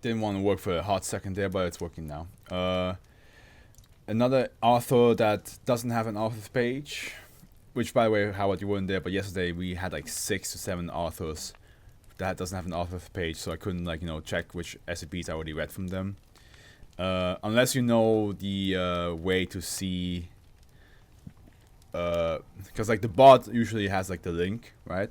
Didn't want to work for a hot second there, but it's working now. Another author that doesn't have an author's page, which by the way, Howard, you weren't there, but yesterday we had like 6 to 7 authors that doesn't have an author's page, so I couldn't check which SCPs I already read from them. Unless you know the way to see, because like the bot usually has like the link, right?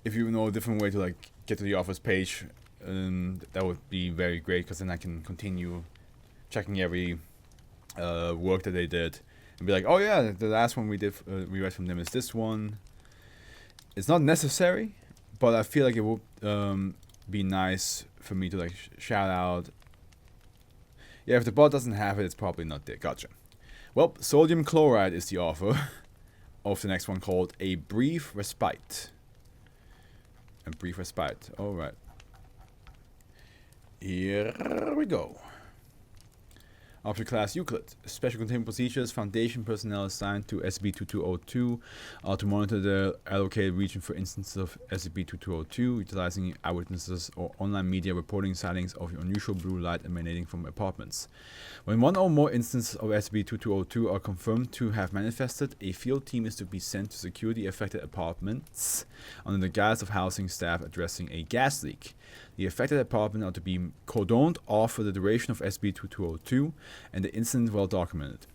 If you know a different way to like get to the author's page, that would be very great, because then I can continue checking every work that they did and be like, oh yeah, the last one we read from them is this one. It's not necessary, but I feel like it would be nice for me to like shout out. Yeah, if the bot doesn't have it, it's probably not there. Gotcha. Well, sodium chloride is the author of the next one, called A Brief Respite. A Brief Respite. Alright. Here we go. Object Class Euclid. Special Containment Procedures. Foundation personnel assigned to SCP-2202 are to monitor the allocated region for instances of SCP-2202, utilizing eyewitnesses or online media reporting sightings of unusual blue light emanating from apartments. When one or more instances of SCP-2202 are confirmed to have manifested, a field team is to be sent to secure the affected apartments under the guise of housing staff addressing a gas leak. The affected apartment are to be cordoned off for the duration of SCP-2202, and the incident well documented.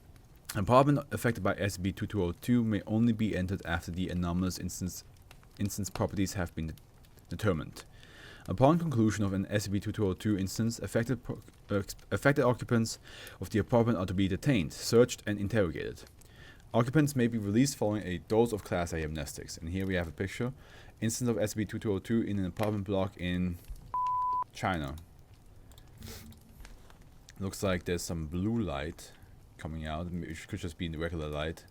An apartment affected by SCP-2202 may only be entered after the anomalous instance properties have been determined. Upon conclusion of an SCP-2202 instance, affected occupants of the apartment are to be detained, searched, and interrogated. Occupants may be released following a dose of Class A amnestics. And here we have a picture. Instance of SCP-2202 in an apartment block in China. Looks like there's some blue light coming out. It could just be in the regular light.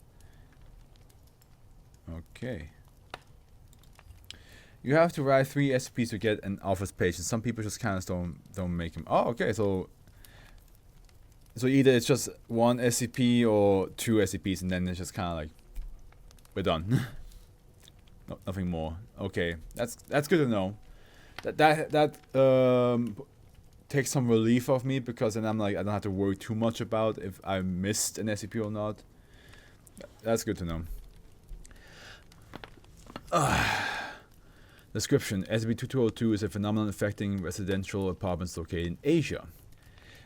Okay. You have to write 3 SCPs to get an author's page, and some people just kind of don't make them. Oh, okay. So either it's just 1 SCP or 2 SCPs, and then it's just kind of like we're done. No, nothing more. Okay, that's good to know. That takes some relief off me, because then I'm like, I don't have to worry too much about if I missed an SCP or not. That's good to know. Description: SCP-2202 is a phenomenon affecting residential apartments located in Asia.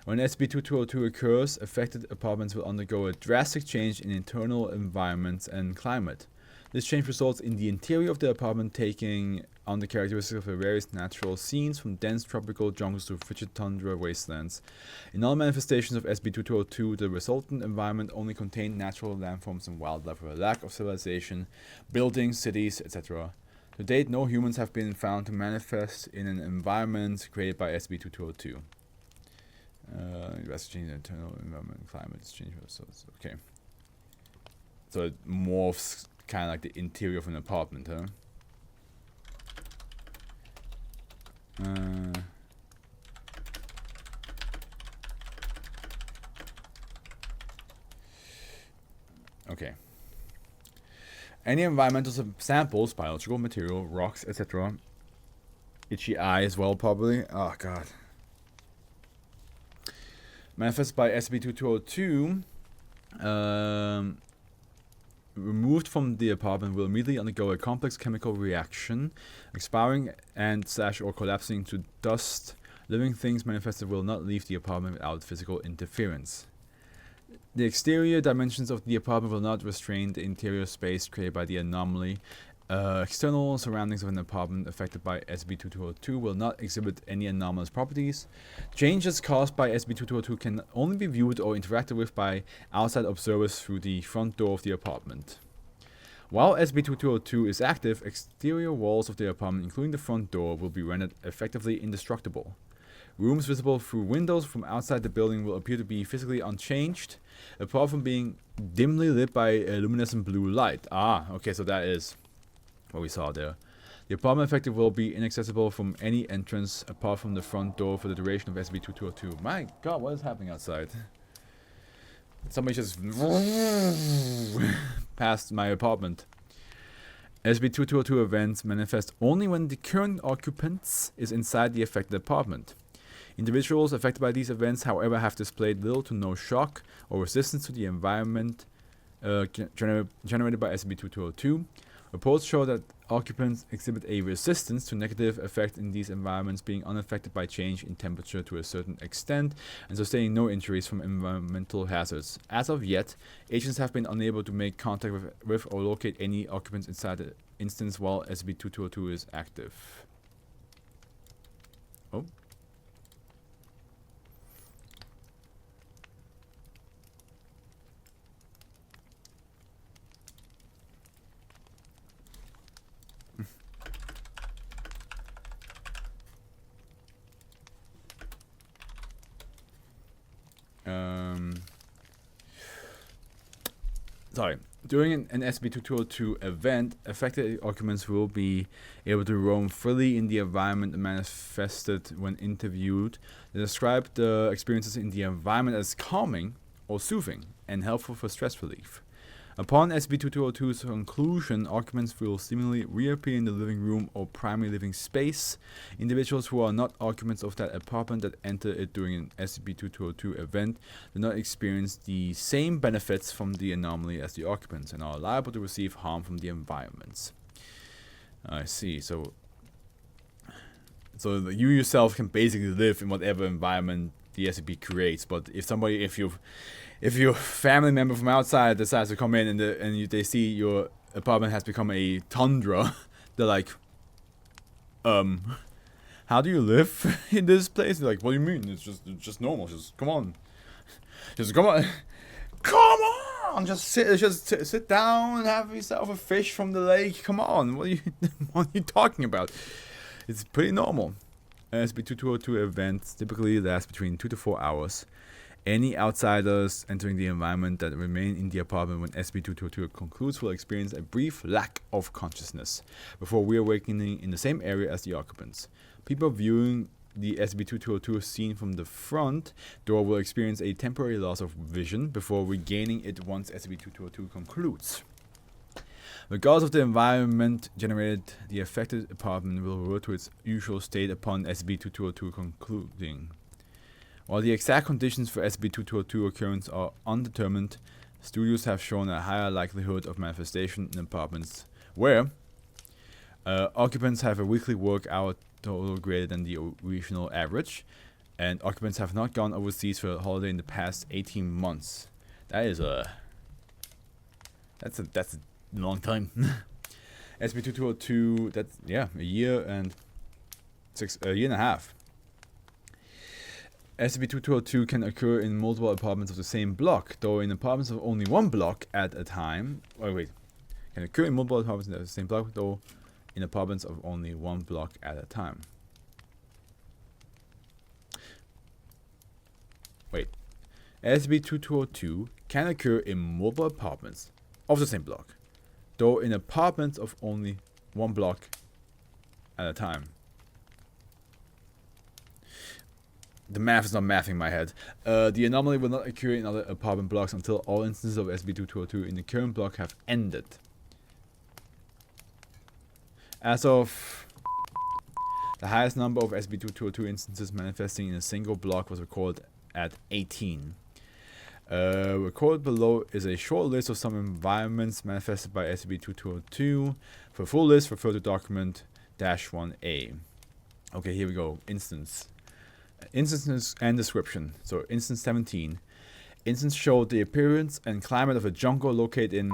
When SCP-2202 occurs, affected apartments will undergo a drastic change in internal environments and climate. This change results in the interior of the apartment taking on the characteristics of the various natural scenes, from dense tropical jungles to frigid tundra wastelands. In all manifestations of SCP-2202, the resultant environment only contained natural landforms and wildlife, with a lack of civilization, buildings, cities, etc. To date, no humans have been found to manifest in an environment created by SCP-2202. Change in internal environment and climate change. Okay. So it morphs kind of like the interior of an apartment, huh? Okay. Any environmental samples, biological material, rocks, etc. Itchy eye as well, probably. Oh, God. Manifested by SCP-2202, removed from the apartment will immediately undergo a complex chemical reaction, expiring and/or collapsing into dust. Living things manifested will not leave the apartment without physical interference. The exterior dimensions of the apartment will not restrain the interior space created by the anomaly. External surroundings of an apartment affected by SCP-2202 will not exhibit any anomalous properties. Changes caused by SCP-2202 can only be viewed or interacted with by outside observers through the front door of the apartment. While SCP-2202 is active, exterior walls of the apartment, including the front door, will be rendered effectively indestructible. Rooms visible through windows from outside the building will appear to be physically unchanged, apart from being dimly lit by a luminescent blue light. Ah, okay, so that is what we saw there. The apartment effective will be inaccessible from any entrance apart from the front door for the duration of SCP-2202. My God, what is happening outside? Somebody just passed my apartment. SCP-2202 events manifest only when the current occupants is inside the affected apartment. Individuals affected by these events, however, have displayed little to no shock or resistance to the environment generated by SCP-2202. Reports show that occupants exhibit a resistance to negative effects in these environments, being unaffected by change in temperature to a certain extent and sustaining no injuries from environmental hazards. As of yet, agents have been unable to make contact with or locate any occupants inside the instance while SCP-2202 is active. Oh. Sorry. During an SCP-2202 event, affected occupants will be able to roam freely in the environment manifested when interviewed. They describe the experiences in the environment as calming or soothing and helpful for stress relief. Upon SCP-2202's conclusion, occupants will seemingly reappear in the living room or primary living space. Individuals who are not occupants of that apartment that enter it during an SCP-2202 event do not experience the same benefits from the anomaly as the occupants and are liable to receive harm from the environments. I see. So you yourself can basically live in whatever environment the SCP creates, but if your family member from outside decides to come in and they see your apartment has become a tundra, they're like, how do you live in this place? They're like, what do you mean? It's just normal. Just come on, Just sit down and have yourself a fish from the lake. Come on, what are you talking about? It's pretty normal. SCP-2202 events typically last between 2 to 4 hours. Any outsiders entering the environment that remain in the apartment when SCP-2202 concludes will experience a brief lack of consciousness before reawakening in the same area as the occupants. People viewing the SCP-2202 scene from the front door will experience a temporary loss of vision before regaining it once SCP-2202 concludes. Regardless of the environment generated, the affected apartment will revert to its usual state upon SCP-2202 concluding. While the exact conditions for SCP-2202 occurrence are undetermined, studios have shown a higher likelihood of manifestation in apartments where occupants have a weekly work hour total greater than the regional average, and occupants have not gone overseas for a holiday in the past 18 months. That's a long time. SCP-2202, that's a year and a half. SCP-2202 can occur in multiple apartments of the same block, though in apartments of only one block at a time. Can occur in multiple apartments of the same block, though in apartments of only one block at a time. SCP-2202 can occur in multiple apartments of the same block, though in apartments of only one block at a time. The math is not mathing in my head. The anomaly will not occur in other apartment blocks until all instances of SCP-2202 in the current block have ended. As of the highest number of SCP-2202 instances manifesting in a single block was recorded at 18. Recorded below is a short list of some environments manifested by SCP-2202. For a full list, refer to document -1A. Okay, here we go. Instances and description. So, instance 17. Instance showed the appearance and climate of a jungle located in...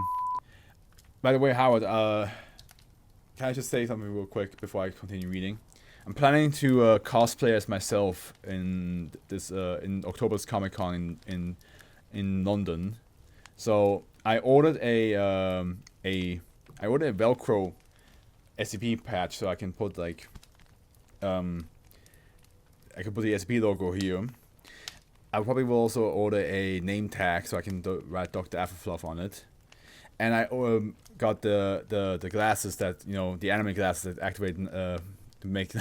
By the way, Howard, can I just say something real quick before I continue reading? I'm planning to cosplay as myself in this in October's Comic-Con in London. So I ordered a Velcro SCP patch so I can put like I can put the SCP logo here. I probably will also order a name tag so I can write Dr. AfroFluff on it. And I got the glasses that, the anime glasses that activate to make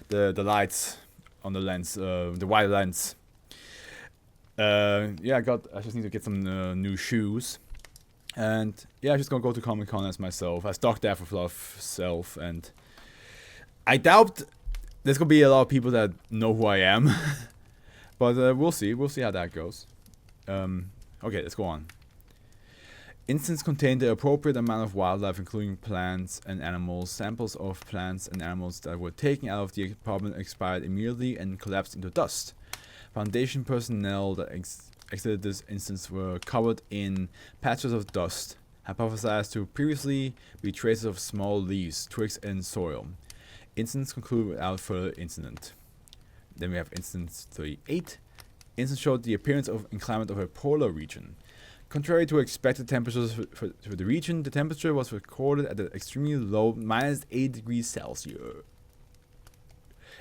the lights on the lens, the wide lens. I just need to get some new shoes. And yeah, I'm just gonna go to Comic Con as myself, as Dr. AfroFluff self, and I doubt there's gonna be a lot of people that know who I am, but we'll see. We'll see how that goes. Okay, let's go on. Instance contained the appropriate amount of wildlife, including plants and animals. Samples of plants and animals that were taken out of the apartment expired immediately and collapsed into dust. Foundation personnel that exited this instance were covered in patches of dust, hypothesized to previously be traces of small leaves, twigs, and soil. Instance concluded without further incident. Then we have instance 38. Instance showed the appearance of and climate of a polar region. Contrary to expected temperatures for the region, the temperature was recorded at an extremely low -8 degrees Celsius.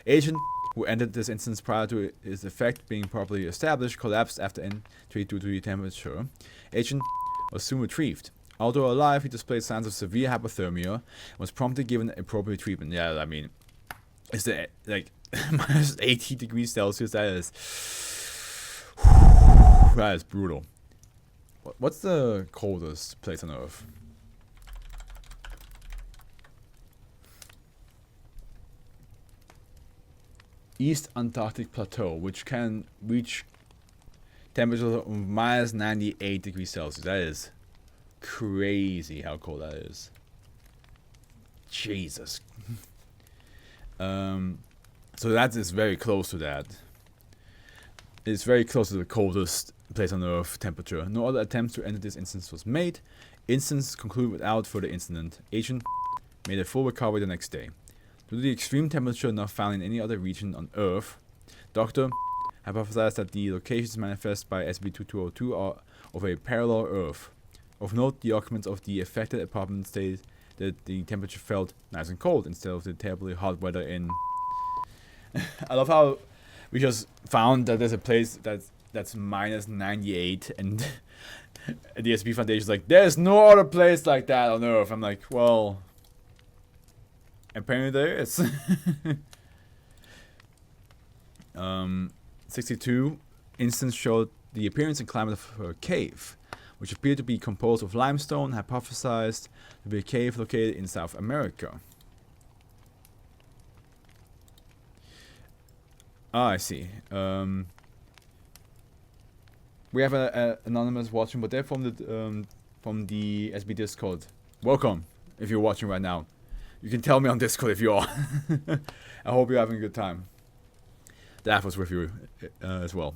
Agent who entered this instance prior to its effect being properly established collapsed after entry due to the temperature. Agent was soon retrieved. Although alive, he displayed signs of severe hypothermia and was promptly given appropriate treatment. Yeah, I mean, is it like -80 degrees Celsius? That is brutal. What's the coldest place on Earth? East Antarctic Plateau, which can reach temperatures of -98 degrees Celsius. That is crazy how cold that is. Jesus. So that is very close to that. It's very close to the coldest place on Earth temperature. No other attempts to enter this instance was made. Instance concluded without further incident. Agent made a full recovery the next day. Due to the extreme temperature not found in any other region on Earth, Doctor hypothesized that the locations manifest by SCP-2202 are of a parallel Earth. Of note, the occupants of the affected apartment stated that the temperature felt nice and cold instead of the terribly hot weather in... I love how we just found that there's a place that's -98 and the SCP Foundation is like, there's no other place like that on Earth. I'm like, well, apparently there is. 62 instance showed the appearance and climate of a cave, which appeared to be composed of limestone, hypothesized to be a cave located in South America. Ah, I see. We have a anonymous watching, but they're from the SB Discord. Welcome, if you're watching right now. You can tell me on Discord if you are. I hope you're having a good time. The app was with you as well.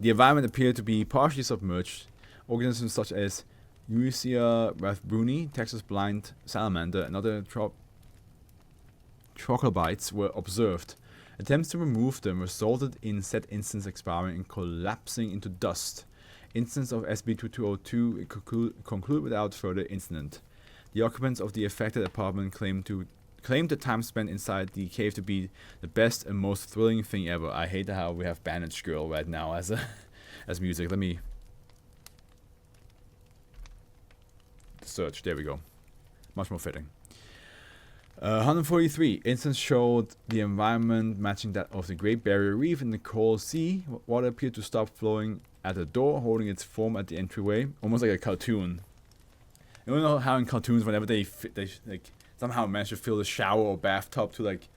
The environment appeared to be partially submerged. Organisms such as Eucia rathbuni, Texas blind salamander, and other trochlobites were observed. Attempts to remove them resulted in said instance expiring and collapsing into dust. Instance of SCP-2202 concluded without further incident. The occupants of the affected apartment claimed the time spent inside the cave to be the best and most thrilling thing ever. I hate how we have Bandage Girl right now as music. Let me search. There we go. Much more fitting. 143. Instance showed the environment matching that of the Great Barrier Reef in the Coral Sea. Water appeared to stop flowing at the door, holding its form at the entryway, almost like a cartoon. You know how in cartoons, whenever they like somehow manage to fill the shower or bathtub to like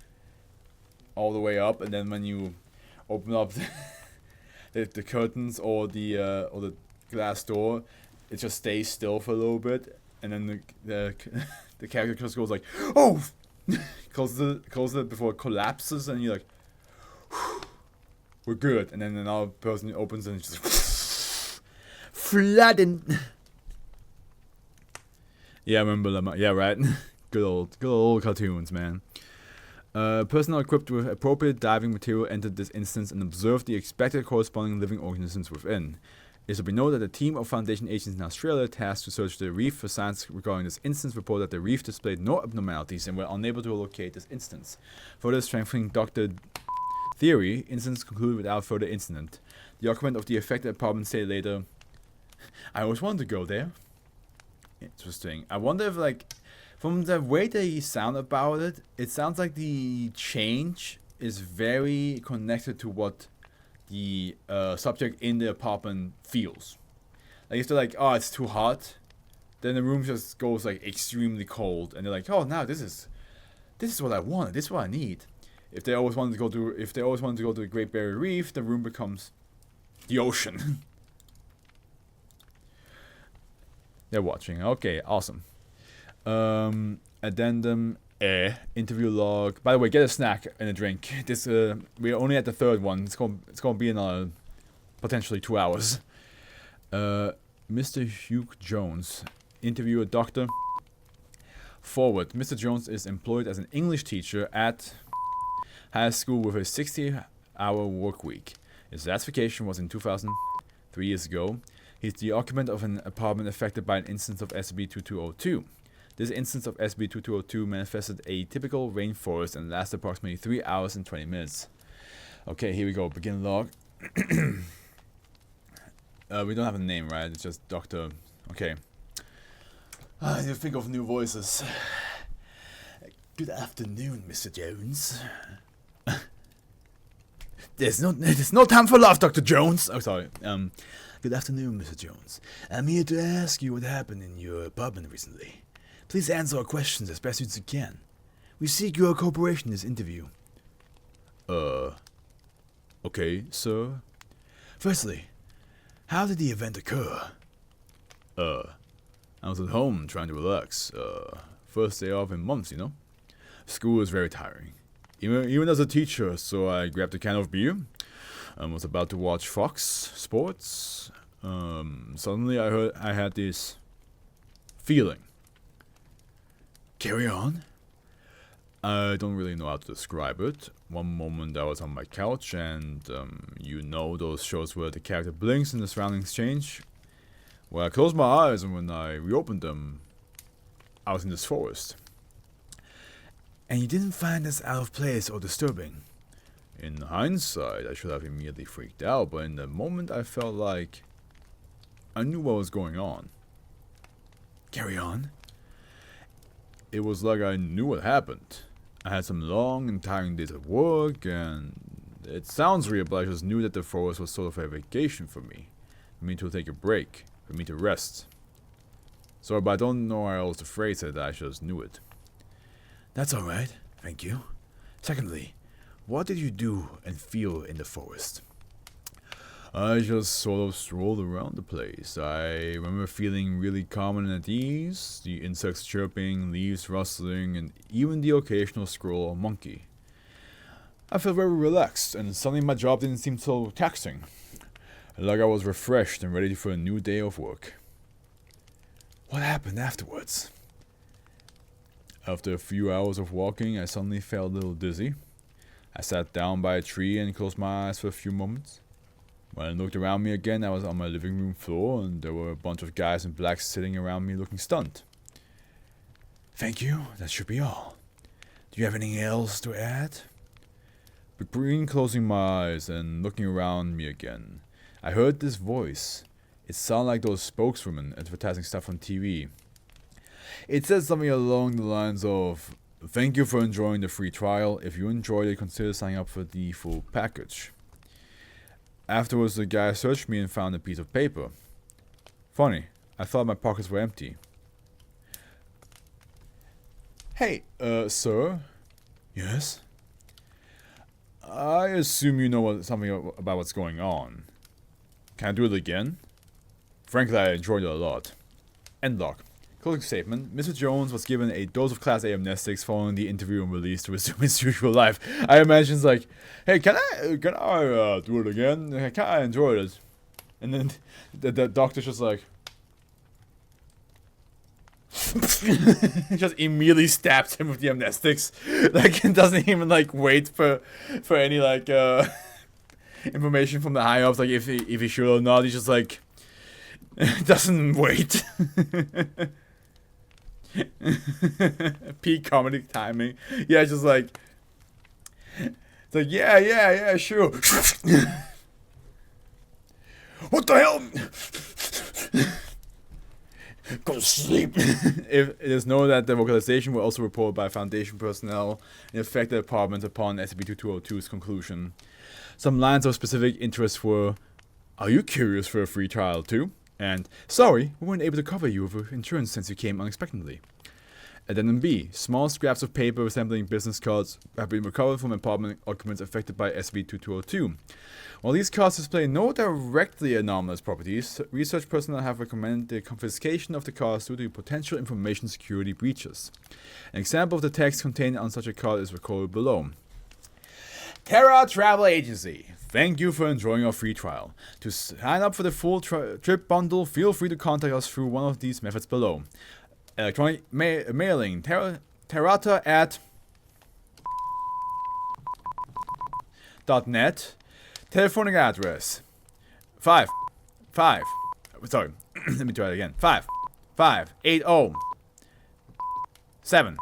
all the way up, and then when you open up the curtains or the glass door, it just stays still for a little bit, and then the character just goes like, oh, closes it before it collapses, and you're like, we're good, and then another person opens and it's just flooding. Yeah, I remember that. Yeah, right. Good old cartoons, man. Personnel equipped with appropriate diving material entered this instance and observed the expected corresponding living organisms within. It is to be noted that a team of Foundation agents in Australia tasked to search the reef for signs regarding this instance reported that the reef displayed no abnormalities and were unable to locate this instance. Further strengthening Dr. Theory, instance concluded without further incident. The occupant of the affected apartment stated later, I always wanted to go there. Interesting. I wonder if, like, from the way they sound about it, it sounds like the change is very connected to what the subject in the apartment feels. Like if they're like, oh, it's too hot, then the room just goes like extremely cold, and they're like, oh, now this is what I want. This is what I need. If they always wanted to go to the Great Barrier Reef, the room becomes the ocean. They're watching. Okay, awesome. Addendum. Interview log. By the way, get a snack and a drink. This we're only at the third one. It's gonna be in potentially 2 hours. Mr. Hugh Jones. Interviewer Doctor. Forward. Mr. Jones is employed as an English teacher at high school with a 60-hour work week. His last vacation was in 2000, 3 years ago. He's the occupant of an apartment affected by an instance of SCP-2202. This instance of SCP-2202 manifested a typical rainforest and lasted approximately 3 hours and 20 minutes. Okay, here we go. Begin log. We don't have a name, right? It's just Dr. Okay. I need to think of new voices. Good afternoon, Mr. Jones. There's no time for love, Dr. Jones. Oh, sorry. Good afternoon, Mr. Jones. I'm here to ask you what happened in your apartment recently. Please answer our questions as best as you can. We seek your cooperation in this interview. Okay, sir. Firstly, how did the event occur? I was at home trying to relax. First day off in months, you know? School is very tiring. Even as a teacher, so I grabbed a can of beer. I was about to watch Fox Sports. Suddenly I had this feeling. Carry on. I don't really know how to describe it. One moment I was on my couch and, you know those shows where the character blinks and the surroundings change? Well, I closed my eyes and when I reopened them, I was in this forest. And you didn't find this out of place or disturbing? In hindsight, I should have immediately freaked out, but in the moment I felt like I knew what was going on. Carry on. It was like I knew what happened. I had some long and tiring days at work, and it sounds weird, but I just knew that the forest was sort of a vacation for me to take a break, for me to rest. Sorry, but I don't know how else to phrase it, I just knew it. That's alright, thank you. Secondly, what did you do and feel in the forest? I just sort of strolled around the place. I remember feeling really calm and at ease, the insects chirping, leaves rustling, and even the occasional squirrel or monkey. I felt very relaxed, and suddenly my job didn't seem so taxing. Like I was refreshed and ready for a new day of work. What happened afterwards? After a few hours of walking, I suddenly felt a little dizzy. I sat down by a tree and closed my eyes for a few moments. When I looked around me again, I was on my living room floor and there were a bunch of guys in black sitting around me looking stunned. Thank you, that should be all. Do you have anything else to add? Between closing my eyes and looking around me again, I heard this voice. It sounded like those spokeswomen advertising stuff on TV. It said something along the lines of, "Thank you for enjoying the free trial. If you enjoyed it, consider signing up for the full package." Afterwards, the guy searched me and found a piece of paper. Funny, I thought my pockets were empty. Hey, sir? Yes? I assume you know something about what's going on. Can I do it again? Frankly, I enjoyed it a lot. End log. Closing statement. Mr. Jones was given a dose of Class A amnestics following the interview and released to resume his usual life. I imagine it's like, hey, can I do it again? Can I enjoy it? And then the doctor's just like, just immediately stabs him with the amnestics. Like, it doesn't even like wait for any like information from the high ups, like if he should or not. He's just like doesn't wait. Peak comedic timing. Yeah, just like it's like yeah, sure. What the hell? Go to sleep. If it is known that the vocalization were also reported by Foundation personnel in affected apartments upon SCP-2202's conclusion. Some lines of specific interest were, "Are you curious for a free trial too? And sorry, we weren't able to cover you with insurance since you came unexpectedly. Addendum B. Small scraps of paper resembling business cards have been recovered from apartment occupants affected by SCP-2202. While these cards display no directly anomalous properties, research personnel have recommended the confiscation of the cards due to potential information security breaches. An example of the text contained on such a card is recorded below. Terra Travel Agency. Thank you for enjoying our free trial. To sign up for the full trip bundle, feel free to contact us through one of these methods below. Electronic mailing, terrata at .net. Telephonic address, 5, sorry, let me try it again, 580 7.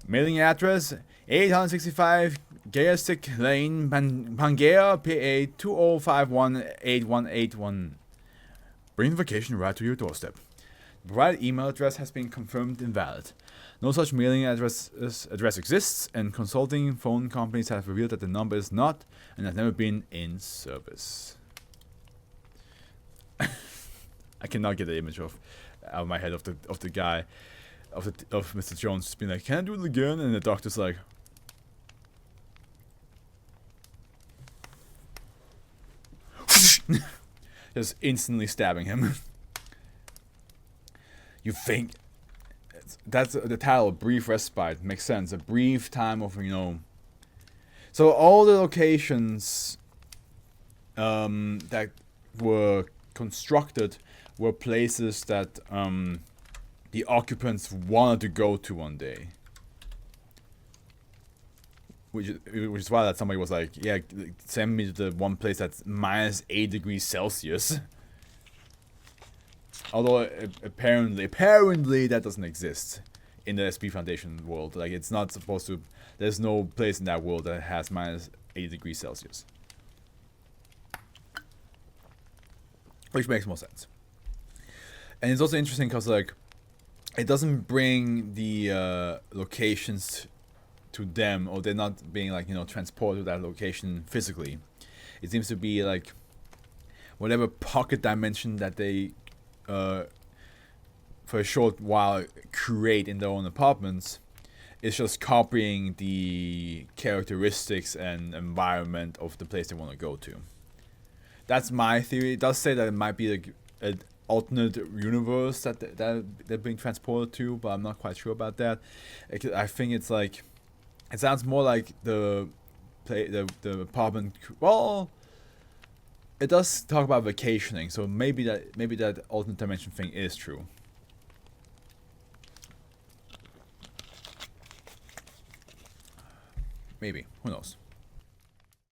Mailing address, 865 Gayastic Lane, Pangea, PA 20518181. Bring the vacation right to your doorstep. The provided email address has been confirmed invalid. No such mailing address exists, and consulting phone companies have revealed that the number is not and has never been in service. I cannot get the image out of my head of the guy, of Mr. Jones just being like, "Can I do it again?" And the doctor's like, just instantly stabbing him. You think that's the title, brief respite, makes sense. A brief time of, so all the locations that were constructed were places that the occupants wanted to go to one day, which is why that somebody was like, yeah, send me to the one place that's -8 degrees Celsius. Although apparently that doesn't exist in the SCP Foundation world. Like, it's not supposed to. There's no place in that world that has -80 degrees Celsius, which makes more sense. And it's also interesting because, like, it doesn't bring the locations to them, or they're not being, like, transported to that location physically. It seems to be like whatever pocket dimension that they for a short while create in their own apartments is just copying the characteristics and environment of the place they want to go to. That's my theory. It does say that it might be like an alternate universe that they're being transported to, but I'm not quite sure about that. I think it's like, it sounds more like the apartment. Well, it does talk about vacationing, so maybe that alternate dimension thing is true. Maybe, who knows?